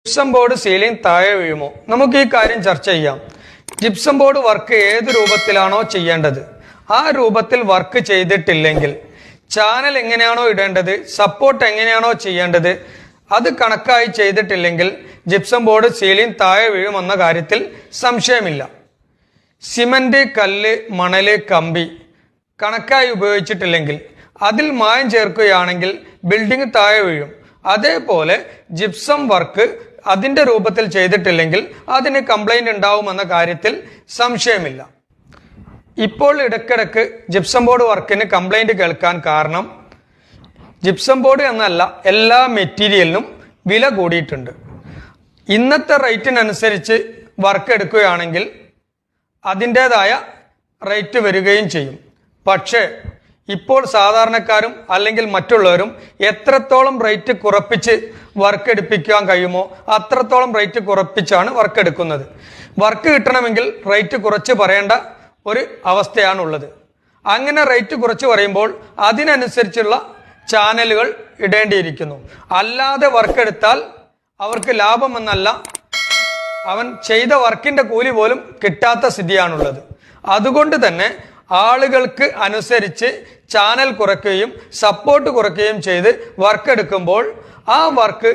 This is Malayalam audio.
ജിപ്സം ബോർഡ് സീലിംഗ് താഴെ വീഴുമോ? നമുക്ക് ഈ കാര്യം ചർച്ച ചെയ്യാം. ജിപ്സം ബോർഡ് വർക്ക് ഏത് രൂപത്തിലാണോ ചെയ്യേണ്ടത് ആ രൂപത്തിൽ വർക്ക് ചെയ്തിട്ടില്ലെങ്കിൽ, ചാനൽ എങ്ങനെയാണോ ഇടേണ്ടത്, സപ്പോർട്ട് എങ്ങനെയാണോ ചെയ്യേണ്ടത് അത് കണക്കായി ചെയ്തിട്ടില്ലെങ്കിൽ ജിപ്സം ബോർഡ് സീലിംഗ് താഴെ വീഴുമെന്ന കാര്യത്തിൽ സംശയമില്ല. സിമന്റ്, കല്ല്, മണല്, കമ്പി കണക്കായി ഉപയോഗിച്ചിട്ടില്ലെങ്കിൽ, അതിൽ മായം ചേർക്കുകയാണെങ്കിൽ ബിൽഡിംഗ് താഴെ വീഴും. അതേപോലെ ജിപ്സം വർക്ക് അതിന്റെ രൂപത്തിൽ ചെയ്തിട്ടില്ലെങ്കിൽ അതിന് കംപ്ലൈന്റ് ഉണ്ടാവുമെന്ന കാര്യത്തിൽ സംശയമില്ല. ഇപ്പോൾ ഇടയ്ക്കിടയ്ക്ക് ജിപ്സം ബോർഡ് വർക്കിന് കംപ്ലൈന്റ് കേൾക്കാൻ കാരണം ജിപ്സം ബോർഡ് എന്നല്ല, എല്ലാ മെറ്റീരിയലിനും വില കൂടിയിട്ടുണ്ട്. ഇന്നത്തെ റേറ്റിനനുസരിച്ച് വർക്ക് എടുക്കുകയാണെങ്കിൽ അതിൻ്റെതായ റേറ്റ് വരികയും ചെയ്യും. പക്ഷേ ഇപ്പോൾ സാധാരണക്കാരും അല്ലെങ്കിൽ മറ്റുള്ളവരും എത്രത്തോളം റേറ്റ് കുറപ്പിച്ച് വർക്ക് എടുപ്പിക്കാൻ കഴിയുമോ അത്രത്തോളം റേറ്റ് കുറപ്പിച്ചാണ് വർക്ക് എടുക്കുന്നത്. വർക്ക് കിട്ടണമെങ്കിൽ റേറ്റ് കുറച്ച് പറയേണ്ട ഒരു അവസ്ഥയാണുള്ളത്. അങ്ങനെ റേറ്റ് കുറച്ച് പറയുമ്പോൾ അതിനനുസരിച്ചുള്ള ചാനലുകൾ ഇടേണ്ടിയിരിക്കുന്നു. അല്ലാതെ വർക്ക് എടുത്താൽ അവർക്ക് ലാഭമെന്നല്ല, അവൻ ചെയ്ത വർക്കിന്റെ കൂലി പോലും കിട്ടാത്ത സ്ഥിതിയാണുള്ളത്. അതുകൊണ്ട് തന്നെ ആളുകൾക്ക് അനുസരിച്ച് ചാനൽ കുറയ്ക്കുകയും സപ്പോർട്ട് കുറയ്ക്കുകയും ചെയ്ത് വർക്ക് എടുക്കുമ്പോൾ ആ വർക്ക്